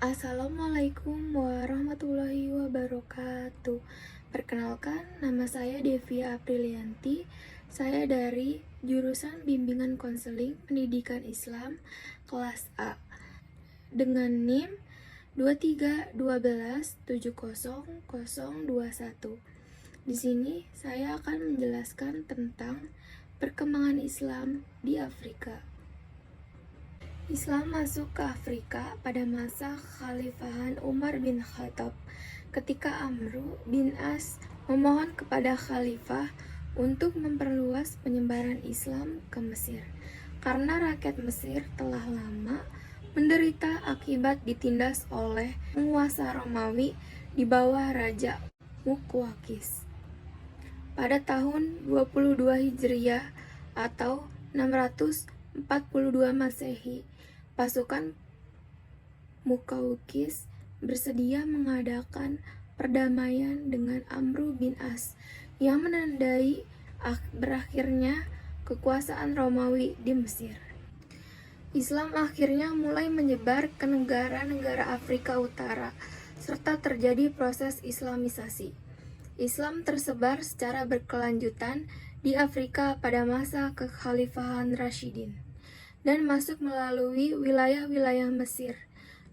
Assalamualaikum warahmatullahi wabarakatuh. Perkenalkan, nama saya Devia Aprilianti. Saya dari jurusan Bimbingan Konseling Pendidikan Islam kelas A dengan NIM 2312700021. Di sini saya akan menjelaskan tentang perkembangan Islam di Afrika. Islam masuk ke Afrika pada masa Kekhalifahan Umar bin Khattab ketika Amr bin As memohon kepada khalifah untuk memperluas penyebaran Islam ke Mesir karena rakyat Mesir telah lama menderita akibat ditindas oleh penguasa Romawi di bawah Raja Muqawqis. Pada tahun 22 Hijriah atau 642 Masehi, pasukan Muqawqis bersedia mengadakan perdamaian dengan Amr bin As yang menandai berakhirnya kekuasaan Romawi di Mesir. Islam akhirnya mulai menyebar ke negara-negara Afrika Utara serta terjadi proses Islamisasi. Islam tersebar secara berkelanjutan di Afrika pada masa Kekhalifahan Rasyidin dan masuk melalui wilayah-wilayah Mesir,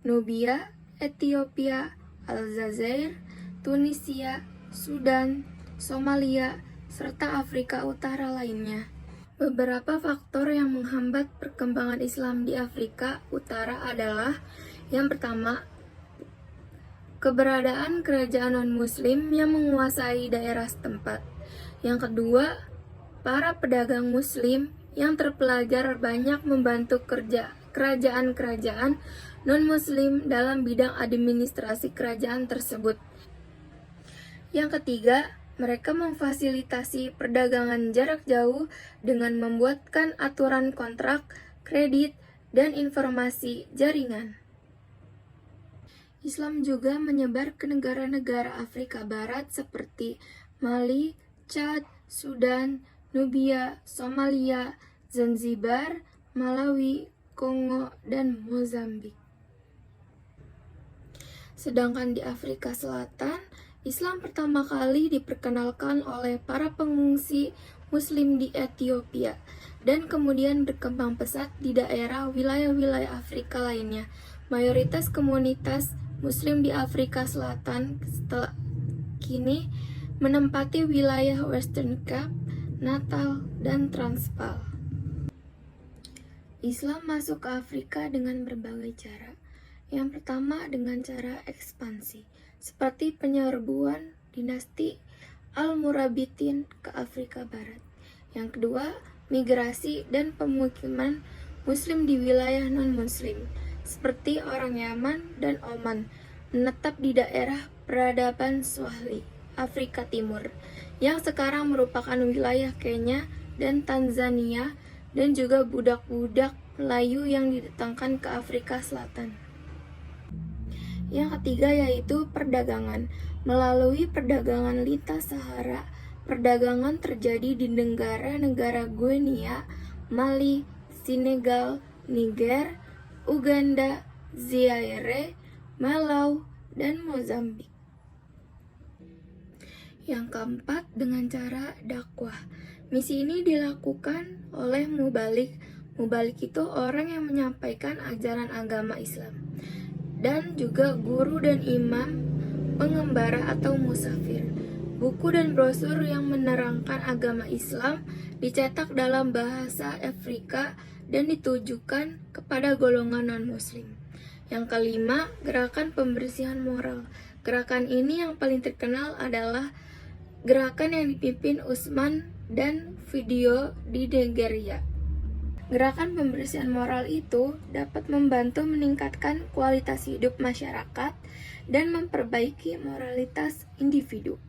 Nubia, Ethiopia, Aljazair, Tunisia, Sudan, Somalia, serta Afrika Utara lainnya. Beberapa faktor yang menghambat perkembangan Islam di Afrika Utara adalah: yang pertama, keberadaan kerajaan non-muslim yang menguasai daerah setempat. Yang kedua, para pedagang muslim yang terpelajar banyak membantu kerajaan-kerajaan non-muslim dalam bidang administrasi kerajaan tersebut. Yang ketiga, mereka memfasilitasi perdagangan jarak jauh dengan membuatkan aturan kontrak, kredit, dan informasi jaringan. Islam juga menyebar ke negara-negara Afrika Barat seperti Mali, Chad, Sudan, Nubia, Somalia, Zanzibar, Malawi, Kongo, dan Mozambik. Sedangkan di Afrika Selatan, Islam pertama kali diperkenalkan oleh para pengungsi Muslim di Ethiopia dan kemudian berkembang pesat di daerah wilayah-wilayah Afrika lainnya. Mayoritas komunitas Muslim di Afrika Selatan setelah kini menempati wilayah Western Cape, Natal, dan Transvaal. Islam masuk ke Afrika dengan berbagai cara. Yang pertama dengan cara ekspansi, seperti penyerbuan dinasti Al-Murabitin ke Afrika Barat. Yang kedua, migrasi dan pemukiman Muslim di wilayah non-Muslim, seperti orang Yaman dan Oman, menetap di daerah peradaban Swahili, Afrika Timur, yang sekarang merupakan wilayah Kenya dan Tanzania, dan juga budak-budak Melayu yang didatangkan ke Afrika Selatan. Yang ketiga yaitu perdagangan. Melalui perdagangan lintas Sahara, perdagangan terjadi di negara-negara Guinea, Mali, Senegal, Niger, Uganda, Zaire, Malau, dan Mozambik. Yang keempat, dengan cara dakwah. Misi ini dilakukan oleh mubalik. Mubalik itu orang yang menyampaikan ajaran agama Islam. Dan juga guru dan imam, pengembara atau musafir. Buku dan brosur yang menerangkan agama Islam dicetak dalam bahasa Afrika dan ditujukan kepada golongan non-muslim. Yang kelima, gerakan pembersihan moral. Gerakan ini yang paling terkenal adalah gerakan yang dipimpin Utsman dan Video di Nigeria. Gerakan pembersihan moral itu dapat membantu meningkatkan kualitas hidup masyarakat dan memperbaiki moralitas individu.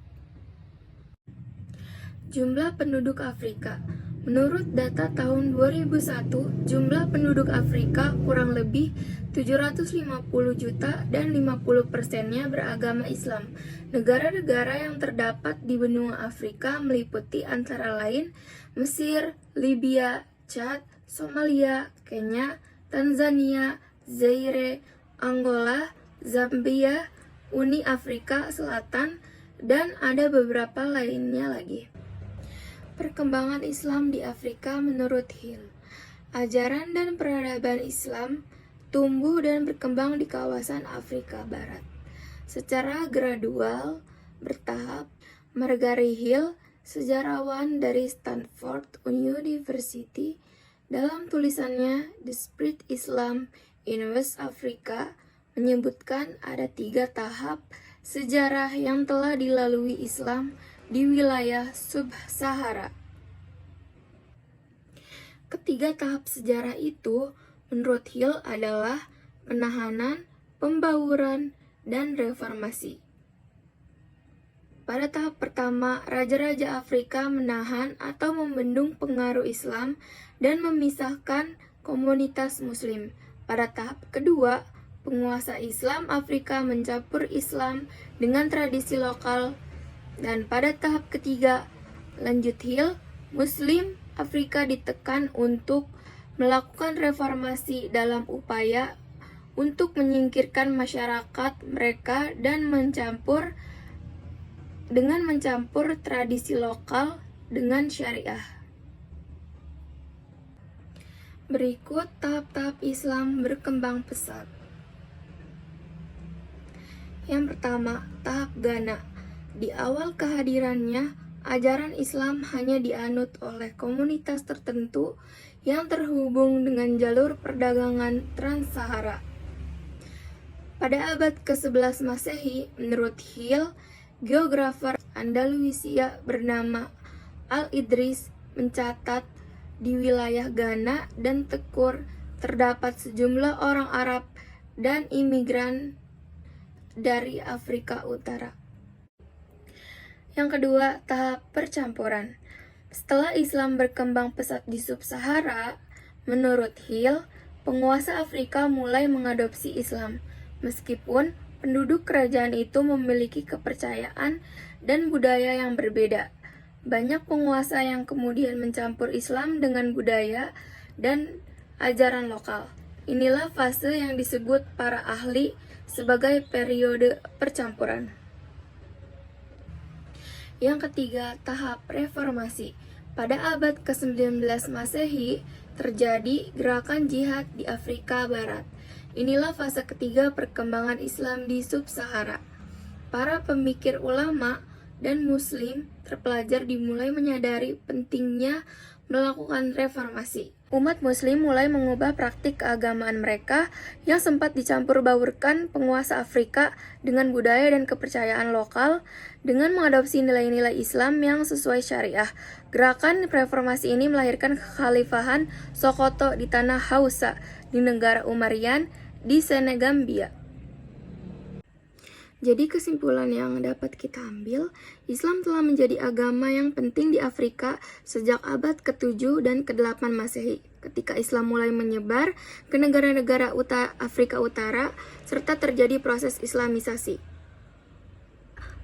Jumlah penduduk Afrika. Menurut data tahun 2001, jumlah penduduk Afrika kurang lebih 750 juta dan 50%-nya beragama Islam. Negara-negara yang terdapat di benua Afrika meliputi antara lain Mesir, Libya, Chad, Somalia, Kenya, Tanzania, Zaire, Angola, Zambia, Uni Afrika Selatan, dan ada beberapa lainnya lagi. Perkembangan Islam di Afrika menurut Hill. Ajaran dan peradaban Islam tumbuh dan berkembang di kawasan Afrika Barat secara gradual, bertahap. Margary Hill, sejarawan dari Stanford University, dalam tulisannya The Spread Islam in West Africa, menyebutkan ada 3 tahap sejarah yang telah dilalui Islam di wilayah Sub-Sahara. Ketiga tahap sejarah itu, menurut Hill, adalah penahanan, pembauran, dan reformasi. Pada tahap pertama, raja-raja Afrika menahan atau membendung pengaruh Islam dan memisahkan komunitas Muslim. Pada tahap kedua, penguasa Islam Afrika mencampur Islam dengan tradisi lokal. Dan pada tahap ketiga, lanjut Hill, Muslim Afrika ditekan untuk melakukan reformasi dalam upaya untuk menyingkirkan masyarakat mereka dan mencampur tradisi lokal dengan syariah. Berikut tahap-tahap Islam berkembang pesat. Yang pertama, tahap Ghana. Di awal kehadirannya, ajaran Islam hanya dianut oleh komunitas tertentu yang terhubung dengan jalur perdagangan Trans-Sahara. Pada abad ke-11 Masehi, menurut Hill, geografer Andalusia bernama Al-Idris mencatat di wilayah Ghana dan Tekur terdapat sejumlah orang Arab dan imigran dari Afrika Utara. Yang kedua, tahap percampuran. Setelah Islam berkembang pesat di Sub-Sahara, menurut Hill, penguasa Afrika mulai mengadopsi Islam, meskipun penduduk kerajaan itu memiliki kepercayaan dan budaya yang berbeda. Banyak penguasa yang kemudian mencampur Islam dengan budaya dan ajaran lokal. Inilah fase yang disebut para ahli sebagai periode percampuran. Yang ketiga, tahap reformasi. Pada abad ke-19 Masehi, terjadi gerakan jihad di Afrika Barat. Inilah fase ketiga perkembangan Islam di Sub-Sahara. Para pemikir ulama dan Muslim terpelajar dimulai menyadari pentingnya melakukan reformasi. Umat Muslim mulai mengubah praktik keagamaan mereka yang sempat dicampur baurkan penguasa Afrika dengan budaya dan kepercayaan lokal dengan mengadopsi nilai-nilai Islam yang sesuai syariah. Gerakan reformasi ini melahirkan kekhalifahan Sokoto di tanah Hausa di negara Umarian di Senegambia. Jadi kesimpulan yang dapat kita ambil, Islam telah menjadi agama yang penting di Afrika sejak abad ke-7 dan ke-8 Masehi, ketika Islam mulai menyebar ke negara-negara Afrika Utara, serta terjadi proses Islamisasi.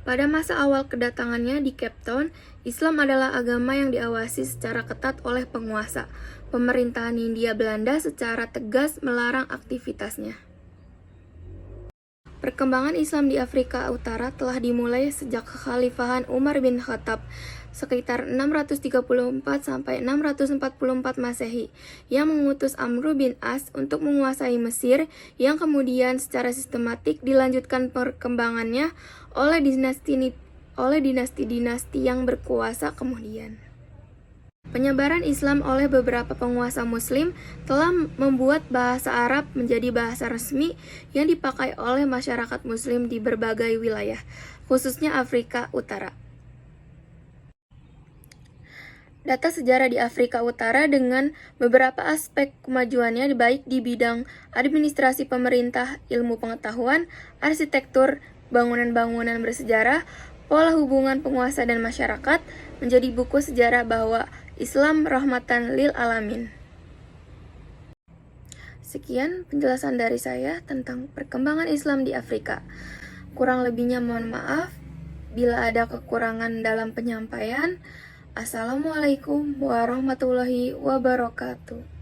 Pada masa awal kedatangannya di Cape Town, Islam adalah agama yang diawasi secara ketat oleh penguasa. Pemerintahan Hindia Belanda secara tegas melarang aktivitasnya. Perkembangan Islam di Afrika Utara telah dimulai sejak kekhalifahan Umar bin Khattab sekitar 634 sampai 644 Masehi yang mengutus Amr bin As untuk menguasai Mesir yang kemudian secara sistematik dilanjutkan perkembangannya oleh dinasti-dinasti yang berkuasa kemudian. Penyebaran Islam oleh beberapa penguasa Muslim telah membuat bahasa Arab menjadi bahasa resmi yang dipakai oleh masyarakat Muslim di berbagai wilayah, khususnya Afrika Utara. Data sejarah di Afrika Utara dengan beberapa aspek kemajuannya baik di bidang administrasi pemerintah, ilmu pengetahuan, arsitektur, bangunan-bangunan bersejarah, pola hubungan penguasa dan masyarakat, menjadi buku sejarah bahwa Islam rahmatan lil alamin. Sekian penjelasan dari saya tentang perkembangan Islam di Afrika. Kurang lebihnya mohon maaf bila ada kekurangan dalam penyampaian. Assalamualaikum warahmatullahi wabarakatuh.